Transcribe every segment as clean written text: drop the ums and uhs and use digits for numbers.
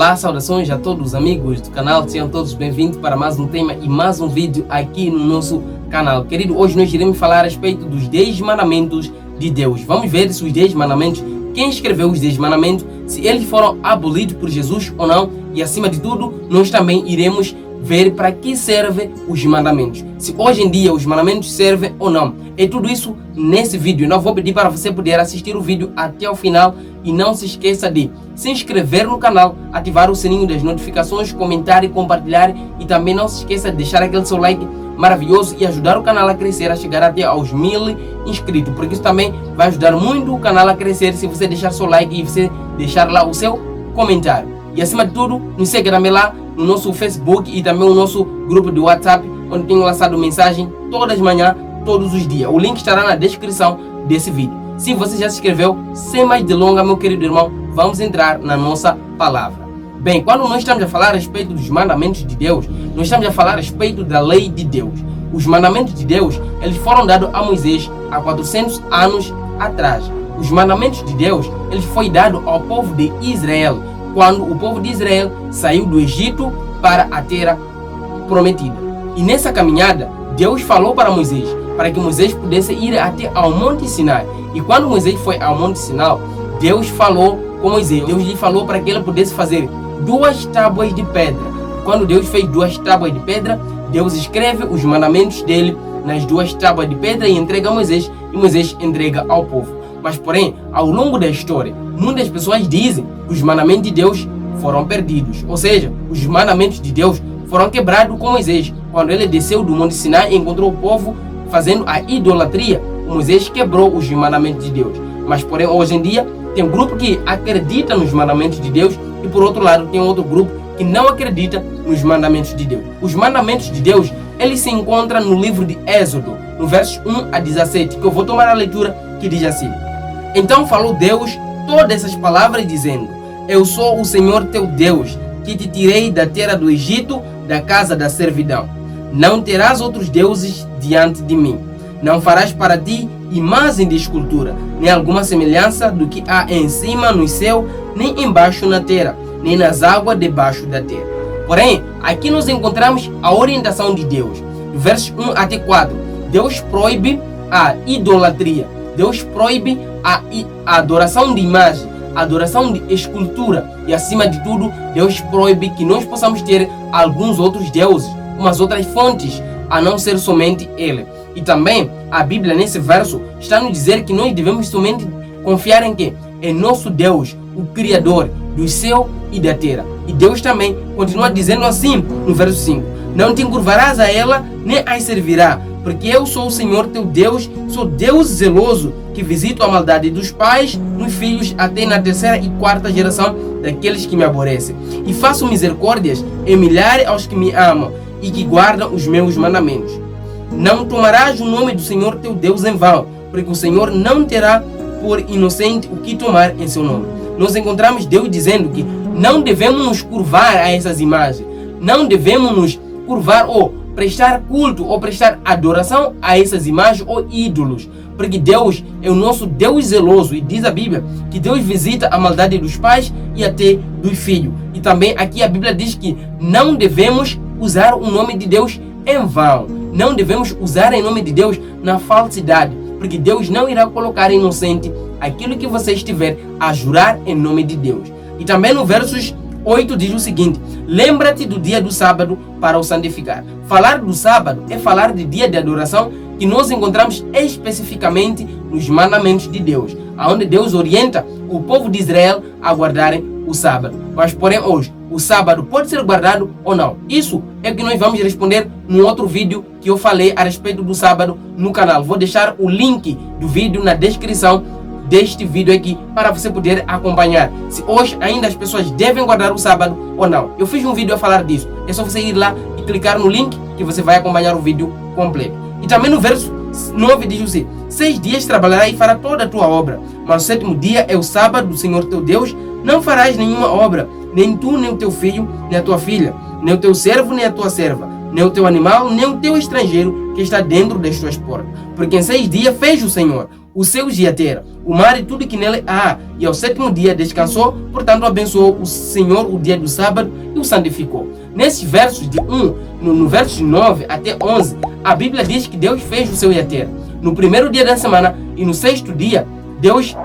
Olá, saudações a todos os amigos do canal, sejam todos bem-vindos para mais um tema e mais um vídeo aqui no nosso canal. Querido, hoje nós iremos falar a respeito dos 10 mandamentos de Deus. Vamos ver se os 10 mandamentos, quem escreveu os 10 mandamentos, se eles foram abolidos por Jesus ou não, e acima de tudo, nós também iremos ver para que servem os mandamentos. Se hoje em dia os mandamentos servem ou não. É tudo isso nesse vídeo. Não vou pedir para você poder assistir o vídeo até o final e não se esqueça de se inscrever no canal, ativar o sininho das notificações, comentar e compartilhar, e também não se esqueça de deixar aquele seu like maravilhoso e ajudar o canal a crescer, a chegar até aos 1000 inscritos, porque isso também vai ajudar muito o canal a crescer se você deixar seu like e você deixar lá o seu comentário. E acima de tudo, nos segue também lá no nosso Facebook e também no nosso grupo de WhatsApp, onde tenho lançado mensagem todas as manhãs, todos os dias. O link estará na descrição desse vídeo. Se você já se inscreveu, sem mais delongas, meu querido irmão, vamos entrar na nossa palavra. Bem, quando nós estamos a falar a respeito dos mandamentos de Deus, nós estamos a falar a respeito da lei de Deus. Os mandamentos de Deus, eles foram dados a Moisés há 400 anos atrás. Os mandamentos de Deus, eles foram dados ao povo de Israel, quando o povo de Israel saiu do Egito para a terra prometida. E nessa caminhada, Deus falou para Moisés, para que Moisés pudesse ir até ao Monte Sinai. E quando Moisés foi ao Monte Sinai, Deus falou com Moisés. Deus lhe falou para que ele pudesse fazer 2 tábuas de pedra. Quando Deus fez 2 tábuas de pedra, Deus escreve os mandamentos dele nas 2 tábuas de pedra e entrega a Moisés, e Moisés entrega ao povo. Mas porém, ao longo da história, muitas pessoas dizem que os mandamentos de Deus foram perdidos. Ou seja, os mandamentos de Deus foram quebrados com Moisés. Quando ele desceu do Monte Sinai e encontrou o povo fazendo a idolatria, Moisés quebrou os mandamentos de Deus. Mas porém, hoje em dia, tem um grupo que acredita nos mandamentos de Deus e por outro lado tem outro grupo que não acredita nos mandamentos de Deus. Os mandamentos de Deus, eles se encontram no livro de Êxodo, no versos 1 a 17, que eu vou tomar a leitura, que diz assim: Então falou Deus todas essas palavras dizendo: Eu sou o Senhor teu Deus, que te tirei da terra do Egito, da casa da servidão. Não terás outros deuses diante de mim. Não farás para ti imagem de escultura, nem alguma semelhança do que há em cima no céu, nem embaixo na terra, nem nas águas debaixo da terra. Porém, aqui nós encontramos a orientação de Deus. No verso 1 até 4, Deus proíbe a idolatria. Deus proíbe a adoração de imagem, a adoração de escultura. E acima de tudo, Deus proíbe que nós possamos ter alguns outros deuses, umas outras fontes, a não ser somente Ele. E também a Bíblia nesse verso está nos dizer que nós devemos somente confiar em quem? Em nosso Deus, o Criador do céu e da terra. E Deus também continua dizendo assim no verso 5: Não te encurvarás a ela, nem as servirá, porque eu sou o Senhor teu Deus, sou Deus zeloso, que visito a maldade dos pais nos filhos até na 3ª e 4ª geração daqueles que me aborrecem. E faço misericórdias em milhares aos que me amam e que guardam os meus mandamentos. Não tomarás o nome do Senhor teu Deus em vão, porque o Senhor não terá por inocente o que tomar em seu nome. Nós encontramos Deus dizendo que não devemos nos curvar a essas imagens, não devemos nos curvar ou prestar culto ou prestar adoração a essas imagens ou ídolos, porque Deus é o nosso Deus zeloso, e diz a Bíblia que Deus visita a maldade dos pais e até dos filhos. E também aqui a Bíblia diz que não devemos usar o nome de Deus em vão, não devemos usar em nome de Deus na falsidade, porque Deus não irá colocar inocente aquilo que você estiver a jurar em nome de Deus. E também no versos 8 diz o seguinte: Lembra-te do dia do sábado para o santificar. Falar do sábado é falar de dia de adoração, que nós encontramos especificamente nos mandamentos de Deus, onde Deus orienta o povo de Israel a guardarem o sábado. Mas porém hoje, o sábado pode ser guardado ou não? Isso é o que nós vamos responder no outro vídeo que eu falei a respeito do sábado no canal. Vou deixar o link do vídeo na descrição deste vídeo aqui para você poder acompanhar se hoje ainda as pessoas devem guardar o sábado ou não. Eu fiz um vídeo a falar disso. É só você ir lá e clicar no link que você vai acompanhar o vídeo completo. E também no verso 9 diz assim: 6 dias trabalharás e farás toda a tua obra, mas o 7º dia é o sábado do Senhor teu Deus. Não farás nenhuma obra, nem tu, nem o teu filho, nem a tua filha, nem o teu servo, nem a tua serva, nem o teu animal, nem o teu estrangeiro que está dentro das tuas portas. Porque em 6 dias fez o Senhor os céus e a terra, o mar e tudo que nele há, e ao 7º dia descansou, portanto abençoou o Senhor o dia do sábado e o santificou. Nesses versos no verso 9 até 11, a Bíblia diz que Deus fez o céu e a terra no primeiro dia da semana, e no 6º dia Deus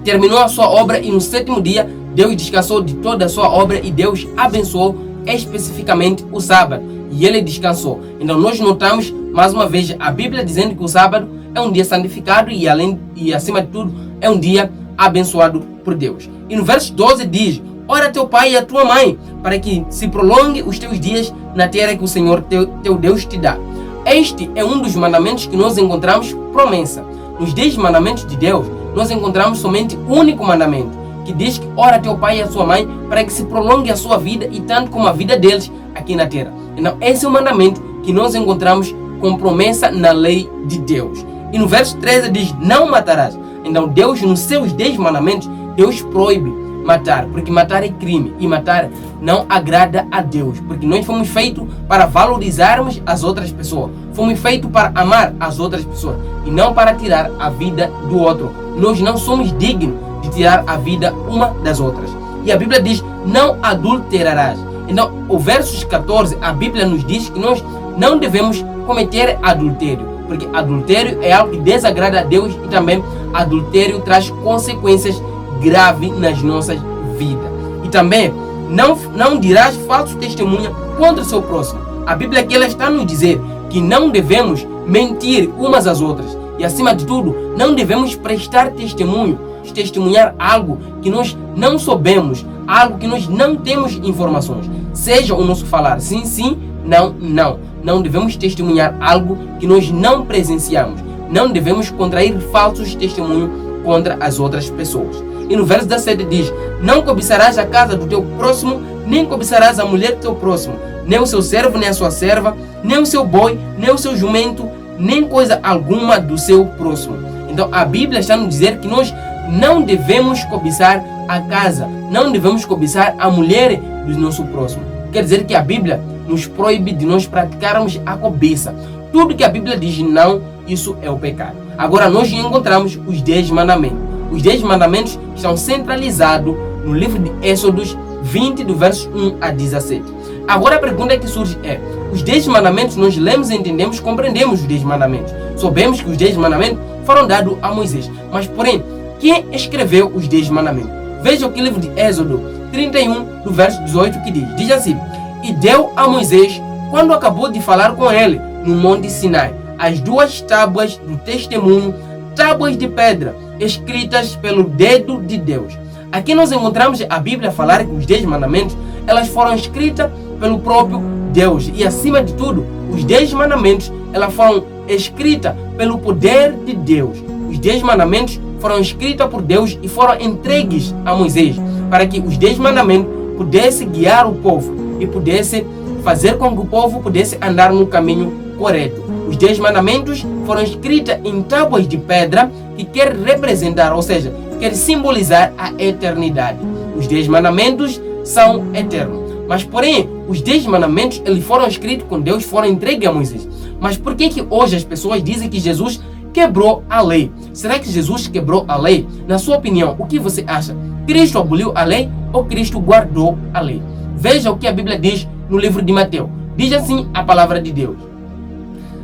terminou a sua obra, e no 7º dia Deus descansou de toda a sua obra, e Deus abençoou especificamente o sábado, e ele descansou. Então nós notamos mais uma vez a Bíblia dizendo que o sábado é um dia santificado e acima de tudo é um dia abençoado por Deus. E no verso 12 diz: ora teu pai e a tua mãe, para que se prolongue os teus dias na terra que o Senhor teu Deus te dá. Este é um dos mandamentos que nós encontramos promessa. Nos 10 mandamentos de Deus, nós encontramos somente um único mandamento, que diz que ora teu pai e a sua mãe, para que se prolongue a sua vida e tanto como a vida deles aqui na terra. Então esse é o mandamento que nós encontramos com promessa na lei de Deus. E no verso 13 diz: não matarás. Então Deus, nos seus 10 mandamentos, Deus proíbe matar, porque matar é crime, e matar não agrada a Deus, porque nós fomos feitos para valorizarmos as outras pessoas, fomos feitos para amar as outras pessoas e não para tirar a vida do outro. Nós não somos dignos de tirar a vida uma das outras. E a Bíblia diz: não adulterarás. Então o verso 14, a Bíblia nos diz que nós não devemos cometer adultério, porque adultério é algo que desagrada a Deus, e também adultério traz consequências graves nas nossas vidas. E também não dirás falso testemunho contra o seu próximo. A Bíblia aqui ela está nos dizer que não devemos mentir umas às outras, e acima de tudo não devemos prestar testemunhar algo que nós não soubemos, algo que nós não temos informações, seja o nosso falar sim, sim, não, não. Não devemos testemunhar algo que nós não presenciamos. Não devemos contrair falsos testemunhos contra as outras pessoas. E no verso 17 diz: não cobiçarás a casa do teu próximo, nem cobiçarás a mulher do teu próximo, nem o seu servo, nem a sua serva, nem o seu boi, nem o seu jumento, nem coisa alguma do seu próximo. Então a Bíblia está nos dizer que nós não devemos cobiçar a casa, não devemos cobiçar a mulher do nosso próximo. Quer dizer que a Bíblia nos proíbe de nós praticarmos a cobiça. Tudo que a Bíblia diz não, isso é o pecado. Agora nós encontramos os 10 mandamentos. Os 10 mandamentos estão centralizados no livro de Êxodos 20, do verso 1 a 17. Agora a pergunta que surge é: os 10 mandamentos nós lemos, entendemos, compreendemos os 10 mandamentos. Sabemos que os 10 mandamentos foram dados a Moisés. Mas porém, quem escreveu os 10 mandamentos? Veja o que o livro de Êxodo 31, do verso 18, que diz assim: e deu a Moisés, quando acabou de falar com ele no monte Sinai, as 2 tábuas do testemunho, tábuas de pedra, escritas pelo dedo de Deus. Aqui nós encontramos a Bíblia falar que os 10 mandamentos, elas foram escritas pelo próprio Deus. E acima de tudo, os 10 mandamentos, elas foram escritas pelo poder de Deus. Os 10 mandamentos foram escritos por Deus e foram entregues a Moisés, para que os 10 mandamentos pudessem guiar o povo e pudesse fazer com que o povo pudesse andar no caminho correto. Os 10 mandamentos foram escritos em tábuas de pedra, que quer representar, ou seja, quer simbolizar a eternidade. Os 10 mandamentos são eternos. Mas porém, os 10 mandamentos eles foram escritos com Deus, foram entregues a Moisés. Mas por que hoje as pessoas dizem que Jesus quebrou a lei? Será que Jesus quebrou a lei? Na sua opinião, o que você acha? Cristo aboliu a lei ou Cristo guardou a lei? Veja o que a Bíblia diz no livro de Mateus. Diz assim a palavra de Deus: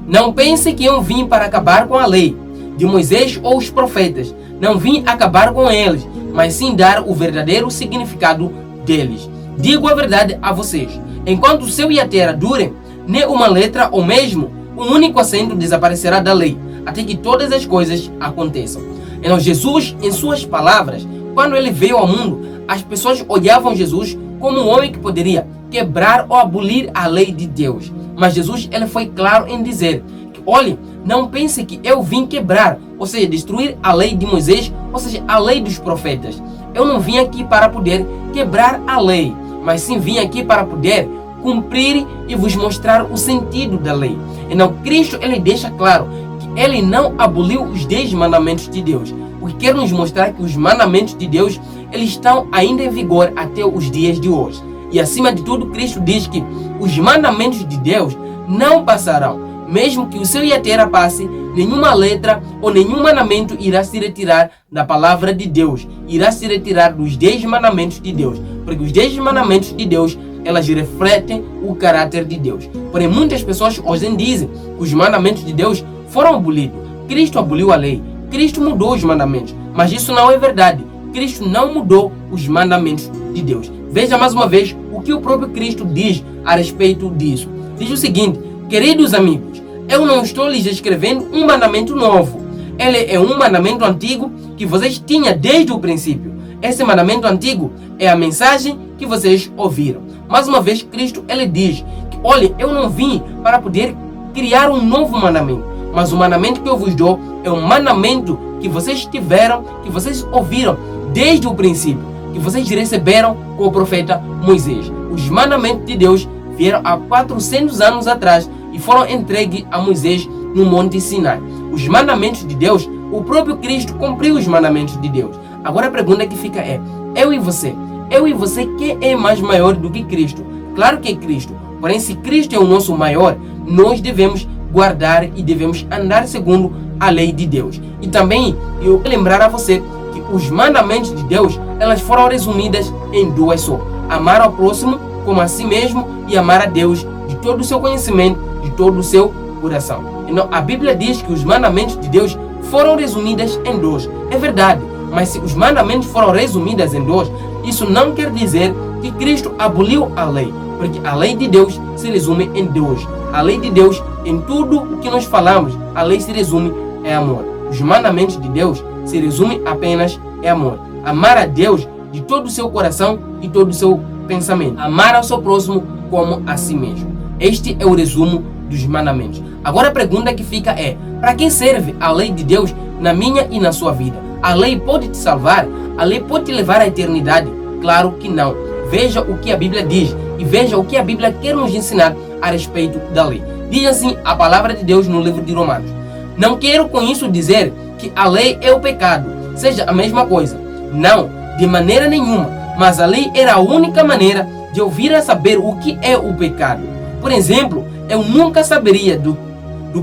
não pense que eu vim para acabar com a lei de Moisés ou os profetas. Não vim acabar com eles, mas sim dar o verdadeiro significado deles. Digo a verdade a vocês: enquanto o céu e a terra durem, nem uma letra ou mesmo um único acento desaparecerá da lei, até que todas as coisas aconteçam. Então Jesus, em suas palavras, quando ele veio ao mundo, as pessoas olhavam Jesus como um homem que poderia quebrar ou abolir a lei de Deus. Mas Jesus ele foi claro em dizer que, olhe, não pense que eu vim quebrar, ou seja, destruir a lei de Moisés, ou seja, a lei dos profetas. Eu não vim aqui para poder quebrar a lei, mas sim vim aqui para poder cumprir e vos mostrar o sentido da lei. Então Cristo ele deixa claro que ele não aboliu os 10 mandamentos de Deus. O que quer nos mostrar que os mandamentos de Deus eles estão ainda em vigor até os dias de hoje. E acima de tudo, Cristo diz que os mandamentos de Deus não passarão. Mesmo que o céu e a terra passe, nenhuma letra ou nenhum mandamento irá se retirar da palavra de Deus. Irá se retirar dos 10 mandamentos de Deus. Porque os 10 mandamentos de Deus, elas refletem o caráter de Deus. Porém, muitas pessoas hoje dizem que os mandamentos de Deus foram abolidos. Cristo aboliu a lei. Cristo mudou os mandamentos. Mas isso não é verdade. Cristo não mudou os mandamentos de Deus. Veja mais uma vez o que o próprio Cristo diz a respeito disso. Diz o seguinte: queridos amigos, eu não estou lhes escrevendo um mandamento novo. Ele é um mandamento antigo que vocês tinham desde o princípio. Esse mandamento antigo é a mensagem que vocês ouviram. Mais uma vez, Cristo ele diz que, olha, eu não vim para poder criar um novo mandamento, mas o mandamento que eu vos dou é um mandamento que vocês tiveram, que vocês ouviram desde o princípio, que vocês receberam com o profeta Moisés. Os mandamentos de Deus vieram há 400 anos atrás e foram entregues a Moisés no Monte Sinai. Os mandamentos de Deus, o próprio Cristo cumpriu os mandamentos de Deus. Agora a pergunta que fica é: eu e você, quem é mais maior do que Cristo? Claro que é Cristo. Porém, se Cristo é o nosso maior, nós devemos guardar e devemos andar segundo a lei de Deus. E também eu quero lembrar a você que os mandamentos de Deus, elas foram resumidas em duas só: amar ao próximo como a si mesmo e amar a Deus de todo o seu conhecimento, de todo o seu coração. Então, a Bíblia diz que os mandamentos de Deus foram resumidos em dois. É verdade, mas se os mandamentos foram resumidos em dois, isso não quer dizer que Cristo aboliu a lei, porque a lei de Deus se resume em dois. A lei de Deus, em tudo o que nós falamos, a lei se resume em amor. Os mandamentos de Deus se resumem apenas em amor. Amar a Deus de todo o seu coração e todo o seu pensamento. Amar ao seu próximo como a si mesmo. Este é o resumo dos mandamentos. Agora a pergunta que fica é: para que serve a lei de Deus na minha e na sua vida? A lei pode te salvar? A lei pode te levar à eternidade? Claro que não. Veja o que a Bíblia diz e veja o que a Bíblia quer nos ensinar a respeito da lei. Diz assim a palavra de Deus no livro de Romanos: não quero com isso dizer que a lei é o pecado, seja a mesma coisa. Não, de maneira nenhuma. Mas a lei era a única maneira de eu vir a saber o que é o pecado. Por exemplo, eu nunca saberia do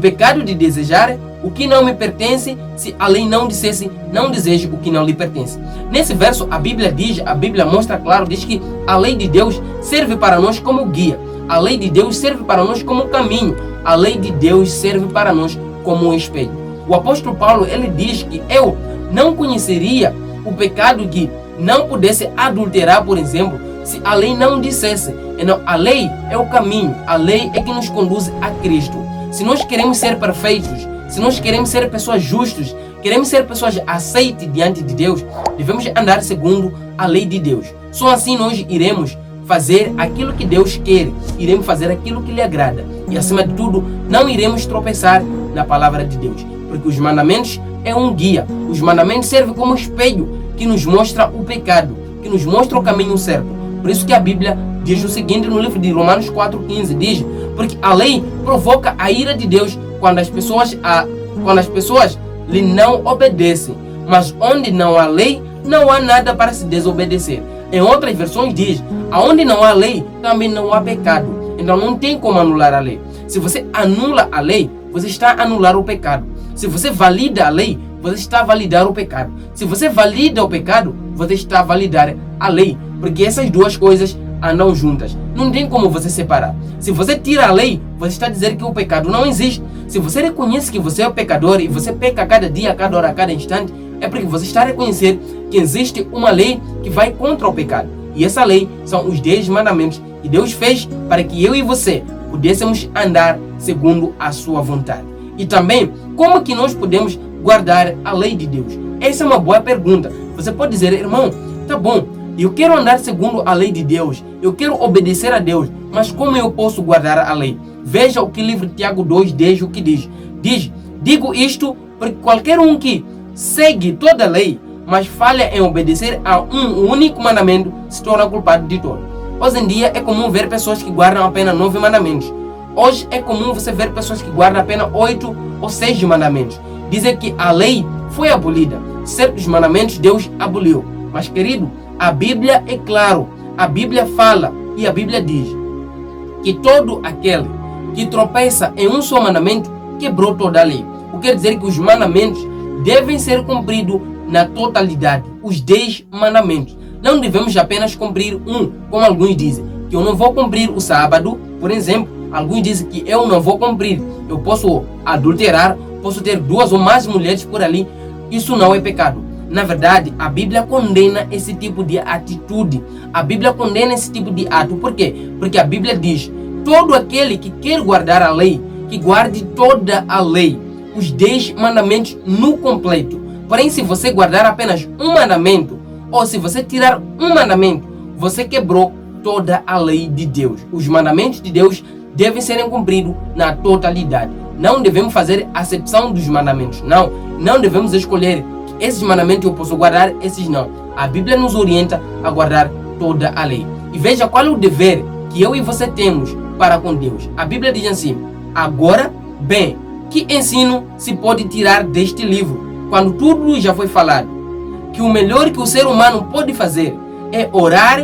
pecado de desejar o que não me pertence se a lei não dissesse: não deseje o que não lhe pertence. Nesse verso a Bíblia mostra claro, diz que a lei de Deus serve para nós como guia. A lei de Deus serve para nós como caminho. A lei de Deus serve para nós como um espelho. O apóstolo Paulo ele diz que eu não conheceria o pecado que não pudesse adulterar, por exemplo, se a lei não dissesse. Então, a lei é o caminho, a lei é que nos conduz a Cristo. Se nós queremos ser perfeitos, se nós queremos ser pessoas justas, queremos ser pessoas aceitas diante de Deus, devemos andar segundo a lei de Deus. Só assim nós iremos fazer aquilo que Deus quer, iremos fazer aquilo que lhe agrada. E acima de tudo, não iremos tropeçar na palavra de Deus. Porque os mandamentos é um guia. Os mandamentos servem como espelho que nos mostra o pecado, que nos mostra o caminho certo. Por isso que a Bíblia diz o seguinte no livro de Romanos 4,15, diz: porque a lei provoca a ira de Deus quando as pessoas lhe não obedecem. Mas onde não há lei, não há nada para se desobedecer. Em outras versões diz: aonde não há lei, também não há pecado. Então não tem como anular a lei. Se você anula a lei, você está a anular o pecado. Se você valida a lei, você está a validar o pecado. Se você valida o pecado, você está a validar a lei. Porque essas duas coisas andam juntas. Não tem como você separar. Se você tira a lei, você está a dizer que o pecado não existe. Se você reconhece que você é o pecador e você peca a cada dia, a cada hora, a cada instante, é porque você está a reconhecer que existe uma lei que vai contra o pecado. E essa lei são os 10 mandamentos que Deus fez para que eu e você pudéssemos andar segundo a sua vontade. E também, como que nós podemos guardar a lei de Deus? Essa é uma boa pergunta. Você pode dizer: irmão, tá bom, eu quero andar segundo a lei de Deus, eu quero obedecer a Deus, mas como eu posso guardar a lei? Veja o que o livro de Tiago 2:10 o que diz. Diz: digo isto porque qualquer um que segue toda a lei, mas falha em obedecer a um único mandamento, se torna culpado de todo. Hoje em dia é comum ver pessoas que guardam apenas 9 mandamentos. Hoje é comum você ver pessoas que guardam apenas 8 ou 6 mandamentos. Dizem que a lei foi abolida. Certos mandamentos Deus aboliu. Mas, querido, a Bíblia é claro. A Bíblia fala E a Bíblia diz que todo aquele que tropeça em um só mandamento quebrou toda a lei. O que quer dizer que os mandamentos devem ser cumpridos na totalidade. Os 10 mandamentos. Não devemos apenas cumprir um, como alguns dizem, que eu não vou cumprir o sábado, por exemplo. Alguns dizem que eu não vou cumprir, eu posso adulterar, posso ter 2 ou mais mulheres por ali. Isso não é pecado. Na verdade, a Bíblia condena esse tipo de atitude. A Bíblia condena esse tipo de ato. Por quê? Porque a Bíblia diz: todo aquele que quer guardar a lei, que guarde toda a lei, os 10 mandamentos no completo. Porém, se você guardar apenas um mandamento, ou se você tirar um mandamento, você quebrou toda a lei de Deus. Os mandamentos de Deus devem ser cumpridos na totalidade. Não devemos fazer acepção dos mandamentos. Não devemos escolher que esses mandamentos eu posso guardar, esses não. A Bíblia nos orienta a guardar toda a lei. E veja qual é o dever que eu e você temos para com Deus. A Bíblia diz assim: agora, bem, que ensino se pode tirar deste livro, quando tudo já foi falado? Que o melhor que o ser humano pode fazer é orar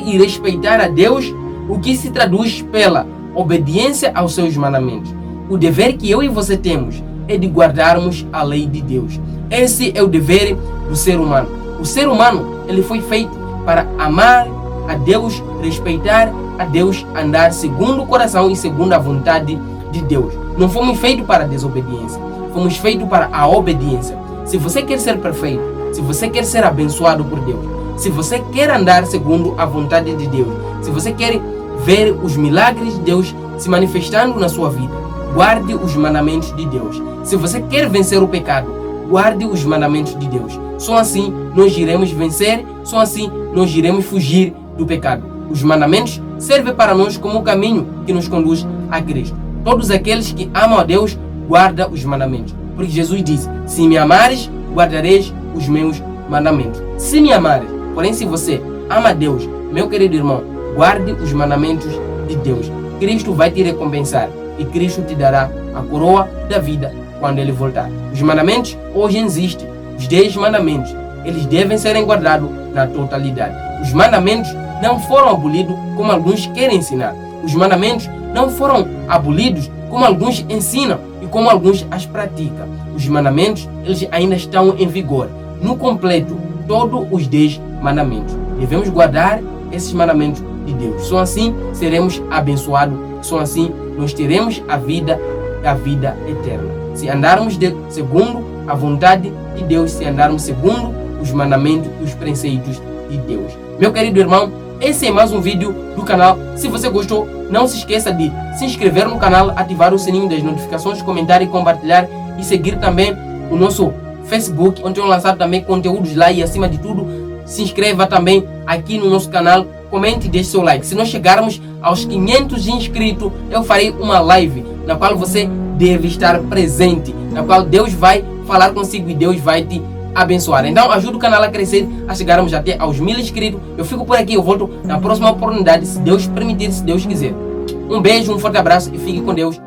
e respeitar a Deus, o que se traduz pela obediência aos seus mandamentos. O dever que eu e você temos é de guardarmos a lei de Deus. Esse é o dever do ser humano. O ser humano, ele foi feito para amar a Deus, respeitar a Deus, andar segundo o coração e segundo a vontade de Deus. Não fomos feitos para a desobediência, fomos feitos para a obediência. Se você quer ser perfeito, se você quer ser abençoado por Deus, se você quer andar segundo a vontade de Deus, se você quer ver os milagres de Deus se manifestando na sua vida, guarde os mandamentos de Deus. Se você quer vencer o pecado, guarde os mandamentos de Deus. Só assim nós iremos vencer, só assim nós iremos fugir do pecado. Os mandamentos servem para nós como um caminho que nos conduz a Cristo. Todos aqueles que amam a Deus guardam os mandamentos. Porque Jesus disse: se me amares, guardareis os meus mandamentos. Se me amares, porém se você ama a Deus, meu querido irmão, guarde os mandamentos de Deus. Cristo vai te recompensar e Cristo te dará a coroa da vida quando Ele voltar. Os mandamentos hoje existem. Os 10 mandamentos, eles devem ser guardados na totalidade. Os mandamentos não foram abolidos como alguns querem ensinar. Os mandamentos não foram abolidos como alguns ensinam e como alguns as praticam. Os mandamentos, eles ainda estão em vigor. No completo, todos os 10 mandamentos. Devemos guardar esses mandamentos de Deus. Só assim seremos abençoados. Só assim nós teremos a vida eterna. Se andarmos segundo a vontade de Deus, se andarmos segundo os mandamentos e os preceitos de Deus. Meu querido irmão, esse é mais um vídeo do canal. Se você gostou, não se esqueça de se inscrever no canal, ativar o sininho das notificações, comentar e compartilhar, e seguir também o nosso Facebook, onde eu lançar também conteúdos lá. E acima de tudo, se inscreva também aqui no nosso canal, comente e deixe seu like. Se nós chegarmos aos 500 inscritos, eu farei uma live na qual você deve estar presente, na qual Deus vai falar consigo e Deus vai te abençoar. Então ajuda o canal a crescer, a chegarmos até aos 1000 inscritos. Eu fico por aqui, eu volto na próxima oportunidade, se Deus permitir, se Deus quiser. Um beijo, um forte abraço e fique com Deus.